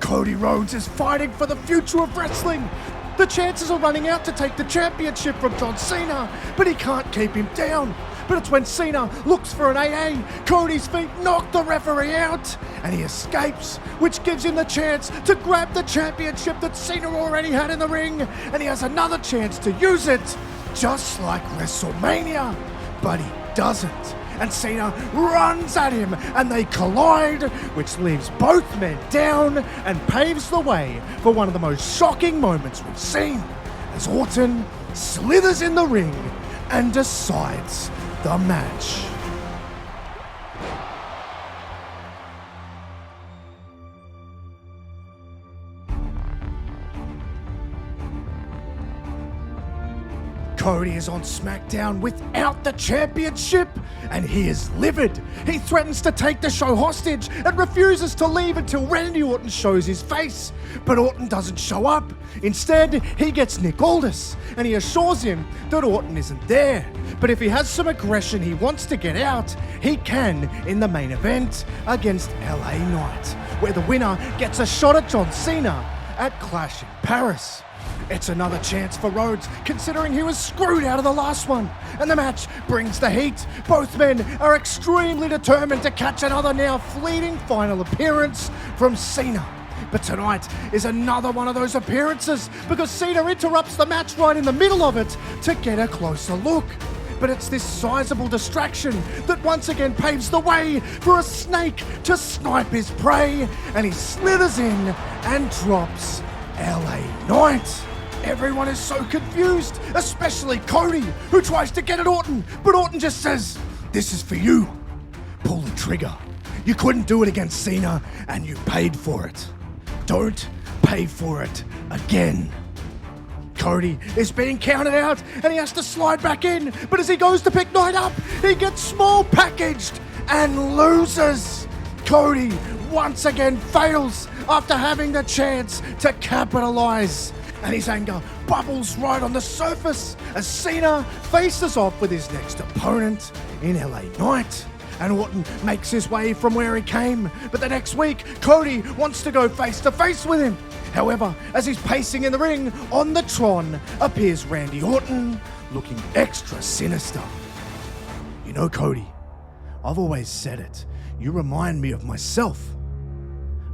Cody Rhodes is fighting for the future of wrestling. The chances are running out to take the championship from John Cena, but he can't keep him down. But it's when Cena looks for an AA, Cody's feet knock the referee out, and he escapes, which gives him the chance to grab the championship that Cena already had in the ring, and he has another chance to use it, just like WrestleMania. But he doesn't, and Cena runs at him, and they collide, which leaves both men down and paves the way for one of the most shocking moments we've seen, as Orton slithers in the ring and decides the match. Cody is on SmackDown without the championship, and he is livid. He threatens to take the show hostage and refuses to leave until Randy Orton shows his face. But Orton doesn't show up. Instead, he gets Nick Aldis, and he assures him that Orton isn't there. But if he has some aggression he wants to get out, he can in the main event against LA Knight, where the winner gets a shot at John Cena at Clash in Paris. It's another chance for Rhodes, considering he was screwed out of the last one. And the match brings the heat. Both men are extremely determined to catch another now fleeting final appearance from Cena. But tonight is another one of those appearances, because Cena interrupts the match right in the middle of it to get a closer look. But it's this sizable distraction that once again paves the way for a snake to snipe his prey, and he slithers in and drops LA Knight. Everyone is so confused, especially Cody, who tries to get at Orton, but Orton just says, "This is for you. Pull the trigger. You couldn't do it against Cena, and you paid for it. Don't pay for it again." Cody is being counted out, and he has to slide back in, but as he goes to pick Knight up, he gets small packaged and loses. Cody once again fails after having the chance to capitalize, and his anger bubbles right on the surface as Cena faces off with his next opponent in LA Knight. And Orton makes his way from where he came, but the next week, Cody wants to go face to face with him. However, as he's pacing in the ring, on the Tron appears Randy Orton, looking extra sinister. "You know, Cody, I've always said it. You remind me of myself.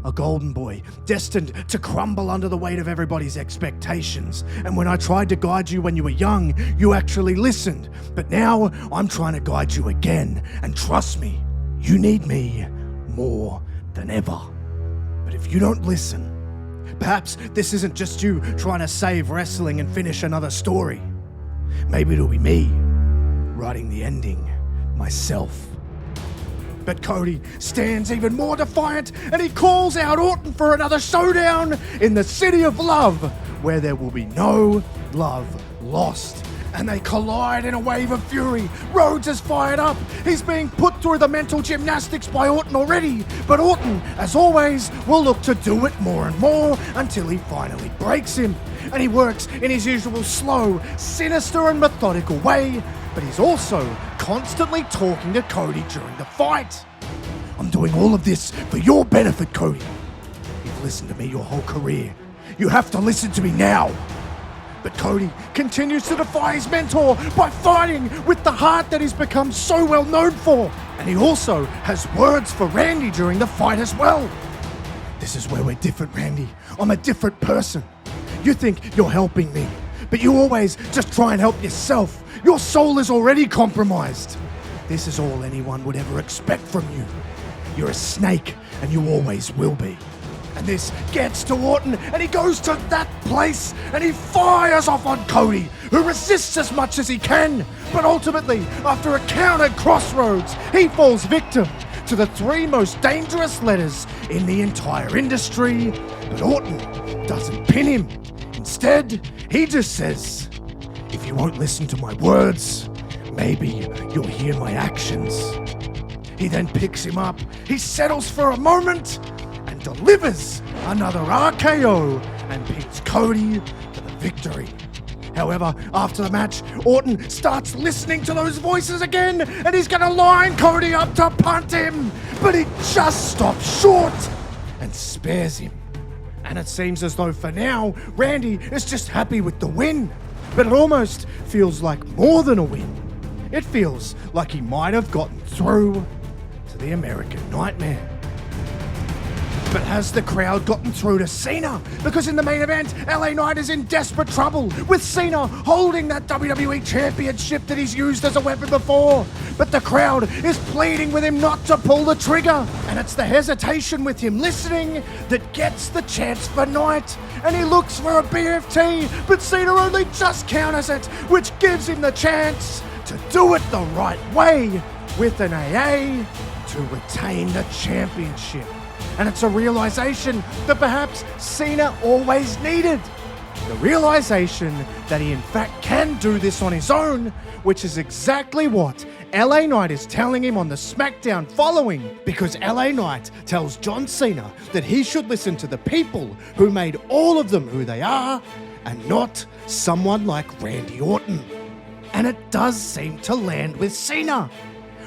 A golden boy, destined to crumble under the weight of everybody's expectations. And when I tried to guide you when you were young, you actually listened. But now, I'm trying to guide you again. And trust me, you need me more than ever. But if you don't listen, perhaps this isn't just you trying to save wrestling and finish another story. Maybe it'll be me writing the ending myself." But Cody stands even more defiant, and he calls out Orton for another showdown in the City of Love, where there will be no love lost. And they collide in a wave of fury. Rhodes is fired up. He's being put through the mental gymnastics by Orton already, but Orton, as always, will look to do it more and more until he finally breaks him. And he works in his usual slow, sinister and methodical way, but he's also constantly talking to Cody during the fight. "I'm doing all of this for your benefit, Cody. You've listened to me your whole career. You have to listen to me now." But Cody continues to defy his mentor by fighting with the heart that he's become so well known for. And he also has words for Randy during the fight as well. "This is where we're different, Randy. I'm a different person. You think you're helping me, but you always just try and help yourself. Your soul is already compromised. This is all anyone would ever expect from you. You're a snake, and you always will be." And this gets to Orton, and he goes to that place, and he fires off on Cody, who resists as much as he can. But ultimately, after a countered crossroads, he falls victim to the three most dangerous letters in the entire industry. But Orton doesn't pin him. Instead, he just says, "If you won't listen to my words, maybe you'll hear my actions." He then picks him up, he settles for a moment, and delivers another RKO and pins Cody to the victory. However, after the match, Orton starts listening to those voices again, and he's going to line Cody up to punt him, but he just stops short and spares him. And it seems as though for now, Randy is just happy with the win. But it almost feels like more than a win. It feels like he might have gotten through to the American Nightmare. But has the crowd gotten through to Cena? Because in the main event, LA Knight is in desperate trouble, with Cena holding that WWE Championship that he's used as a weapon before. But the crowd is pleading with him not to pull the trigger. And it's the hesitation with him listening that gets the chance for Knight. And he looks for a BFT, but Cena only just counters it, which gives him the chance to do it the right way with an AA to retain the championship. And it's a realization that perhaps Cena always needed. The realization that he in fact can do this on his own, which is exactly what LA Knight is telling him on the SmackDown following, because LA Knight tells John Cena that he should listen to the people who made all of them who they are, and not someone like Randy Orton. And it does seem to land with Cena.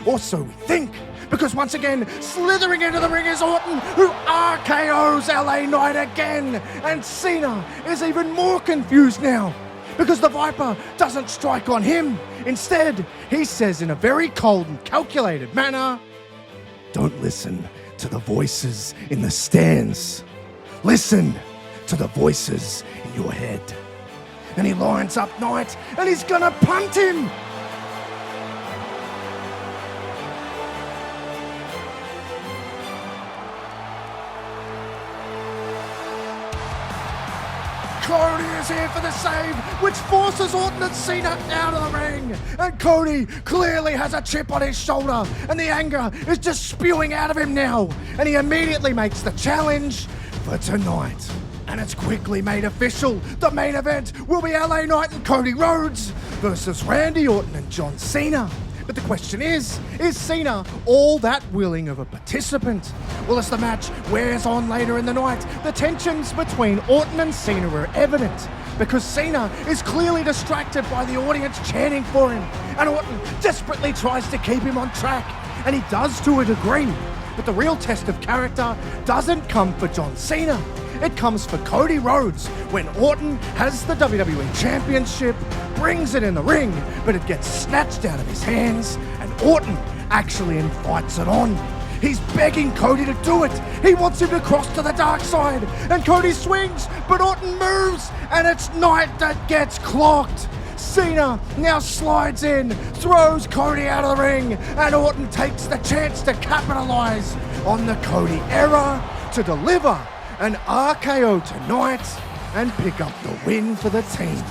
Or so we think. Because once again, slithering into the ring is Orton, who RKOs LA Knight again. And Cena is even more confused now, because the Viper doesn't strike on him. Instead, he says in a very cold and calculated manner, "Don't listen to the voices in the stands. Listen to the voices in your head." And he lines up Knight, and he's gonna punt him. Cody is here for the save, which forces Orton and Cena out of the ring. And Cody clearly has a chip on his shoulder, and the anger is just spewing out of him now. And he immediately makes the challenge for tonight. And it's quickly made official. The main event will be LA Knight and Cody Rhodes versus Randy Orton and John Cena. But the question is Cena all that willing of a participant? Well, as the match wears on later in the night, the tensions between Orton and Cena are evident, because Cena is clearly distracted by the audience chanting for him, and Orton desperately tries to keep him on track, and he does to a degree. But the real test of character doesn't come for John Cena. It comes for Cody Rhodes when Orton has the WWE Championship, brings it in the ring, but it gets snatched out of his hands, and Orton actually invites it on. He's begging Cody to do it. He wants him to cross to the dark side, and Cody swings, but Orton moves, and it's Knight that gets clocked. Cena now slides in, throws Cody out of the ring, and Orton takes the chance to capitalize on the Cody error to deliver an RKO tonight and pick up the win for the team.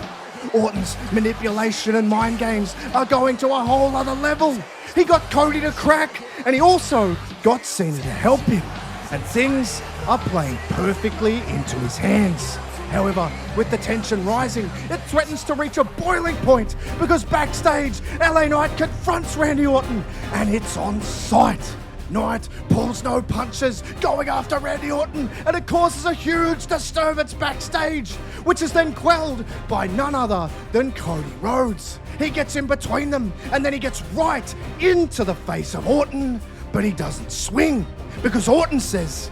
Orton's manipulation and mind games are going to a whole other level. He got Cody to crack, and he also got Cena to help him, and things are playing perfectly into his hands. However, with the tension rising, it threatens to reach a boiling point, because backstage, LA Knight confronts Randy Orton, and it's on sight. Knight pulls no punches, going after Randy Orton, and it causes a huge disturbance backstage, which is then quelled by none other than Cody Rhodes. He gets in between them, and then he gets right into the face of Orton, but he doesn't swing, because Orton says,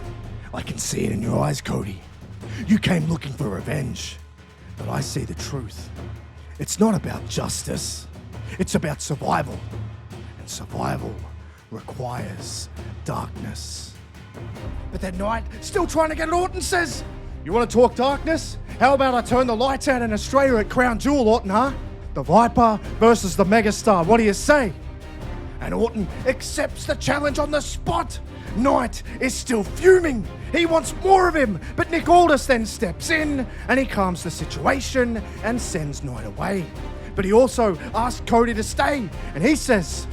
"I can see it in your eyes, Cody. You came looking for revenge, but I see the truth. It's not about justice, it's about survival, and survival requires darkness." But then Knight, still trying to get it, Orton says, "You want to talk darkness? How about I turn the lights out in Australia at Crown Jewel, Orton, huh? The Viper versus the Megastar, what do you say?" And Orton accepts the challenge on the spot. Knight is still fuming. He wants more of him, but Nick Aldis then steps in, and he calms the situation and sends Knight away. But he also asks Cody to stay, and he says,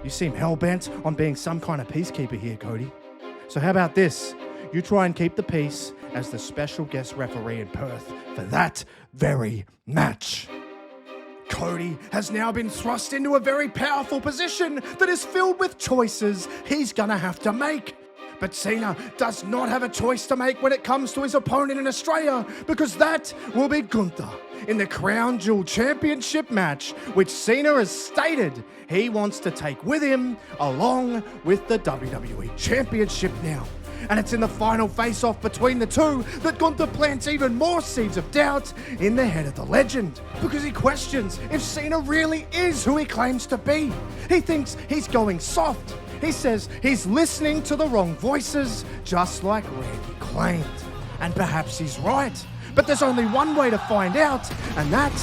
"You seem hell-bent on being some kind of peacekeeper here, Cody. So how about this? You try and keep the peace as the special guest referee in Perth for that very match." Cody has now been thrust into a very powerful position that is filled with choices he's gonna have to make. But Cena does not have a choice to make when it comes to his opponent in Australia, because that will be Gunther in the Crown Jewel Championship match, which Cena has stated he wants to take with him along with the WWE Championship now. And it's in the final face-off between the two that Gunther plants even more seeds of doubt in the head of the legend, because he questions if Cena really is who he claims to be. He thinks he's going soft. He says he's listening to the wrong voices, just like Randy claimed. And perhaps he's right. But there's only one way to find out, and that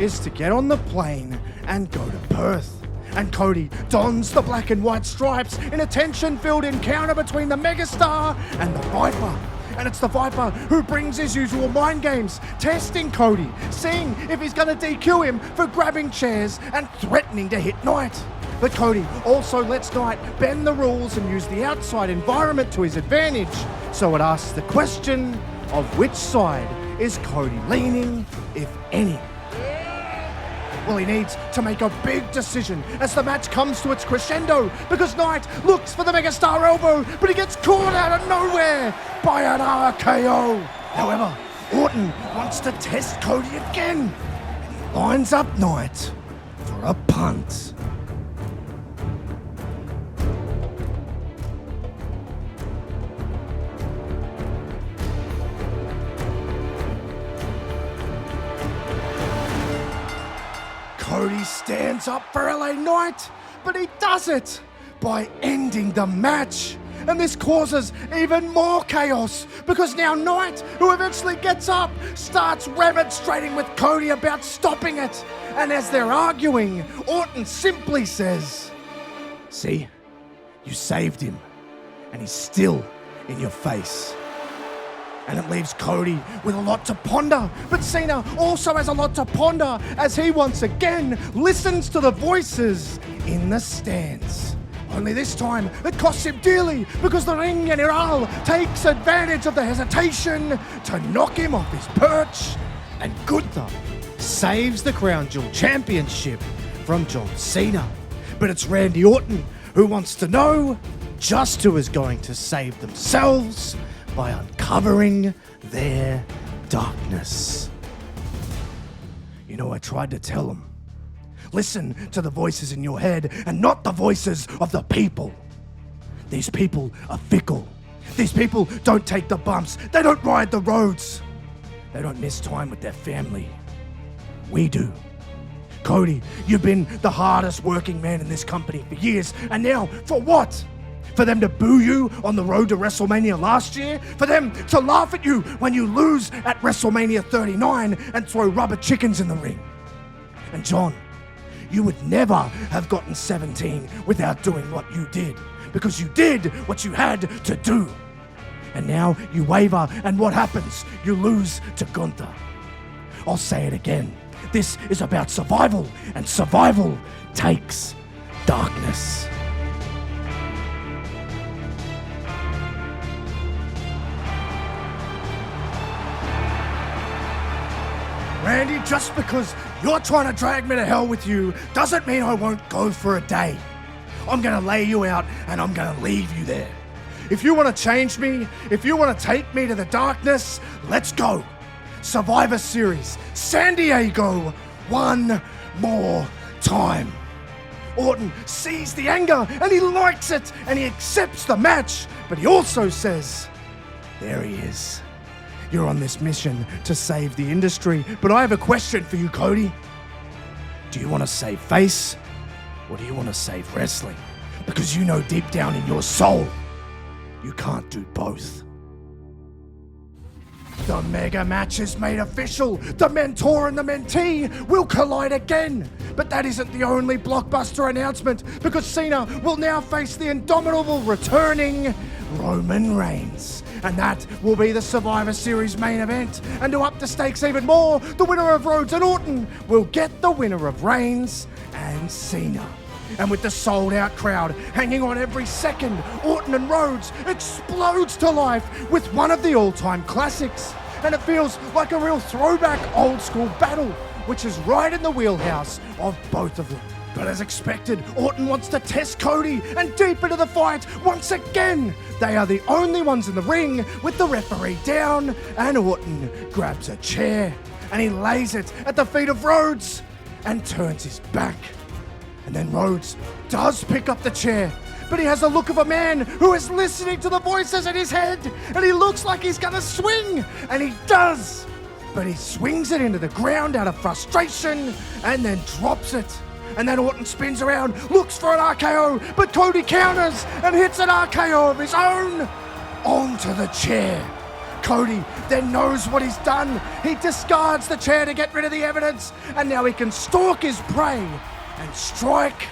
is to get on the plane and go to Perth. And Cody dons the black and white stripes in a tension-filled encounter between the megastar and the Viper. And it's the Viper who brings his usual mind games, testing Cody, seeing if he's going to DQ him for grabbing chairs and threatening to hit Knight. But Cody also lets Knight bend the rules and use the outside environment to his advantage. So it asks the question of which side is Cody leaning, if any. Well, he needs to make a big decision as the match comes to its crescendo, because Knight looks for the megastar elbow, but he gets caught out of nowhere by an RKO. However, Orton wants to test Cody again, and he lines up Knight for a punt. Cody stands up for LA Knight, but he does it by ending the match. And this causes even more chaos, because now Knight, who eventually gets up, starts remonstrating with Cody about stopping it. And as they're arguing, Orton simply says, "See, you saved him, and he's still in your face." And it leaves Cody with a lot to ponder. But Cena also has a lot to ponder as he once again listens to the voices in the stands. Only this time, it costs him dearly, because the Ring General takes advantage of the hesitation to knock him off his perch. And Gunther saves the Crown Jewel Championship from John Cena. But it's Randy Orton who wants to know just who is going to save themselves by uncovering their darkness. You know, I tried to tell him, listen to the voices in your head and not the voices of the people. These people are fickle. These people don't take the bumps. They don't ride the roads. They don't miss time with their family. We do. Cody, you've been the hardest working man in this company for years, and now for what? For them to boo you on the road to WrestleMania last year? For them to laugh at you when you lose at WrestleMania 39 and throw rubber chickens in the ring? And John, you would never have gotten 17 without doing what you did, because you did what you had to do. And now you waver, and what happens? You lose to Gunther. I'll say it again. This is about survival, and survival takes darkness. Randy, just because you're trying to drag me to hell with you doesn't mean I won't go for a day. I'm going to lay you out, and I'm going to leave you there. If you want to change me, if you want to take me to the darkness, let's go. Survivor Series, San Diego, one more time. Orton sees the anger, and he likes it, and he accepts the match, but he also says, there he is. You're on this mission to save the industry, but I have a question for you, Cody. Do you want to save face, or do you want to save wrestling? Because you know deep down in your soul, you can't do both. The mega match is made official. The mentor and the mentee will collide again. But that isn't the only blockbuster announcement, because Cena will now face the indomitable returning Roman Reigns. And that will be the Survivor Series main event. And to up the stakes even more, the winner of Rhodes and Orton will get the winner of Reigns and Cena. And with the sold-out crowd hanging on every second, Orton and Rhodes explodes to life with one of the all-time classics. And it feels like a real throwback old-school battle, which is right in the wheelhouse of both of them. But as expected, Orton wants to test Cody, and deep into the fight once again. They are the only ones in the ring with the referee down, and Orton grabs a chair and he lays it at the feet of Rhodes and turns his back. And then Rhodes does pick up the chair, but he has the look of a man who is listening to the voices in his head, and he looks like he's gonna swing, and he does. But he swings it into the ground out of frustration and then drops it. And then Orton spins around, looks for an RKO, but Cody counters and hits an RKO of his own onto the chair. Cody then knows what he's done. He discards the chair to get rid of the evidence, and now he can stalk his prey and strike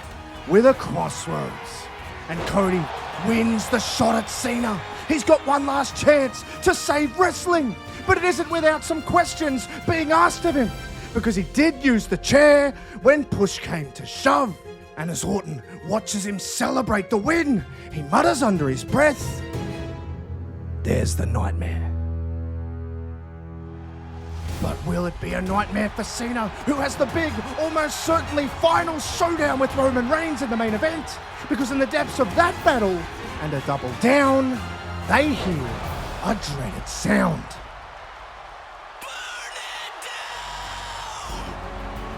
with a crossroads. And Cody wins the shot at Cena. He's got one last chance to save wrestling, but it isn't without some questions being asked of him, because he did use the chair when push came to shove. And as Orton watches him celebrate the win, he mutters under his breath, "There's the nightmare." But will it be a nightmare for Cena, who has the big, almost certainly final showdown with Roman Reigns in the main event? Because in the depths of that battle, and a double down, they hear a dreaded sound.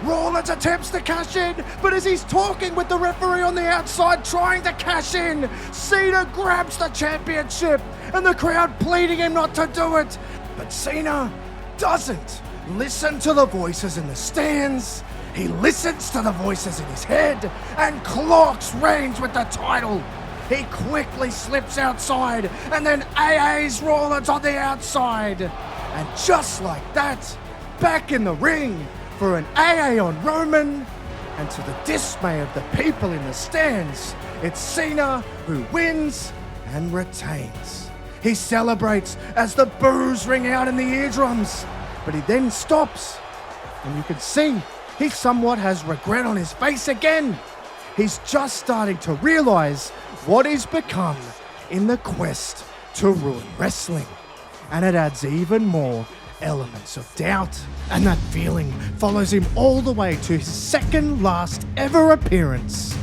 Rollins attempts to cash in, but as he's talking with the referee on the outside trying to cash in, Cena grabs the championship and the crowd pleading him not to do it. But Cena doesn't listen to the voices in the stands. He listens to the voices in his head and clocks Reigns with the title. He quickly slips outside and then AA's Rollins on the outside. And just like that, back in the ring for an AA on Roman, and to the dismay of the people in the stands, it's Cena who wins and retains. He celebrates as the boos ring out in the eardrums, but he then stops, and you can see he somewhat has regret on his face again. He's just starting to realize what he's become in the quest to ruin wrestling, and it adds even more elements of doubt, and that feeling follows him all the way to his second last ever appearance,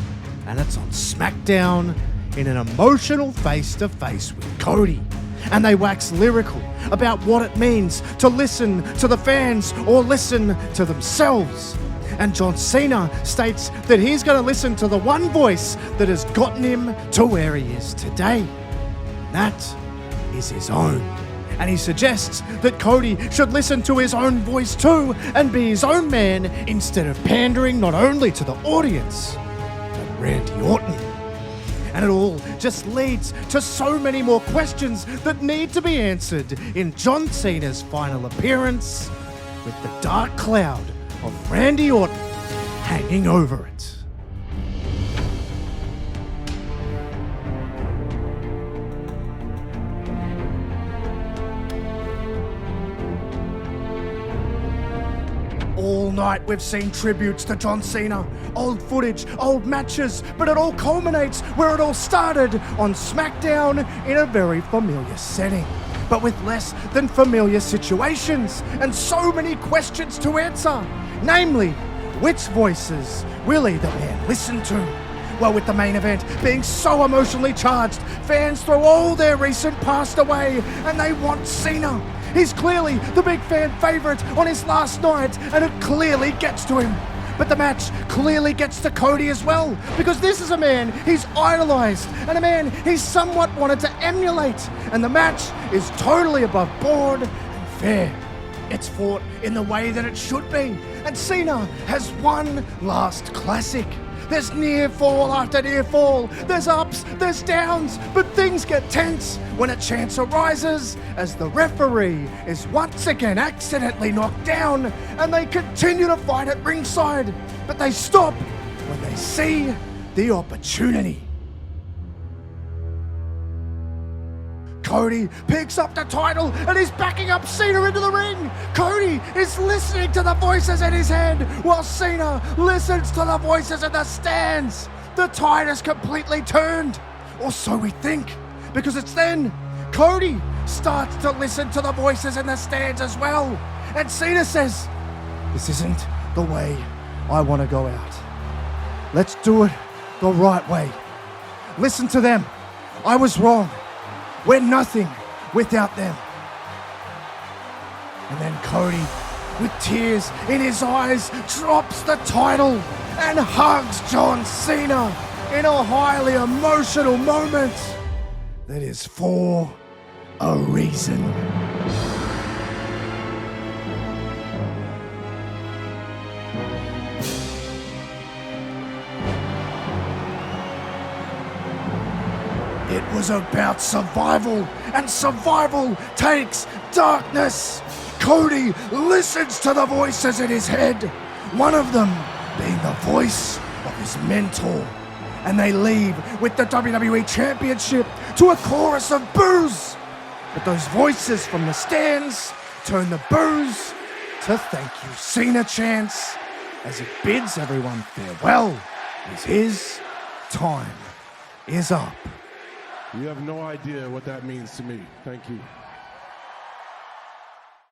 and it's on SmackDown in an emotional face-to-face with Cody. And they wax lyrical about what it means to listen to the fans or listen to themselves. And John Cena states that he's going to listen to the one voice that has gotten him to where he is today. And that is his own. And he suggests that Cody should listen to his own voice too and be his own man instead of pandering not only to the audience, but Randy Orton. And it all just leads to so many more questions that need to be answered in John Cena's final appearance, with the dark cloud of Randy Orton hanging over it. All night we've seen tributes to John Cena, old footage, old matches, but it all culminates where it all started, on SmackDown in a very familiar setting, but with less than familiar situations and so many questions to answer. Namely, which voices will either man listen to? Well, with the main event being so emotionally charged, fans throw all their recent past away and they want Cena. He's clearly the big fan favourite on his last night, and it clearly gets to him. But the match clearly gets to Cody as well, because this is a man he's idolised and a man he's somewhat wanted to emulate. And the match is totally above board and fair. It's fought in the way that it should be, and Cena has one last classic. There's near fall after near fall. There's ups, there's downs, but things get tense when a chance arises as the referee is once again accidentally knocked down, and they continue to fight at ringside, but they stop when they see the opportunity. Cody picks up the title and is backing up Cena into the ring. Cody is listening to the voices in his head while Cena listens to the voices in the stands. The tide has completely turned, or so we think, because it's then Cody starts to listen to the voices in the stands as well. And Cena says, "This isn't the way I want to go out. Let's do it the right way. Listen to them. I was wrong. We're nothing without them." And then Cody, with tears in his eyes, drops the title and hugs John Cena in a highly emotional moment that is for a reason. It was about survival, and survival takes darkness. Cody listens to the voices in his head, one of them being the voice of his mentor. And they leave with the WWE Championship to a chorus of boos. But those voices from the stands turn the boos to thank you Cena chants as he bids everyone farewell as his time is up. You have no idea what that means to me. Thank you.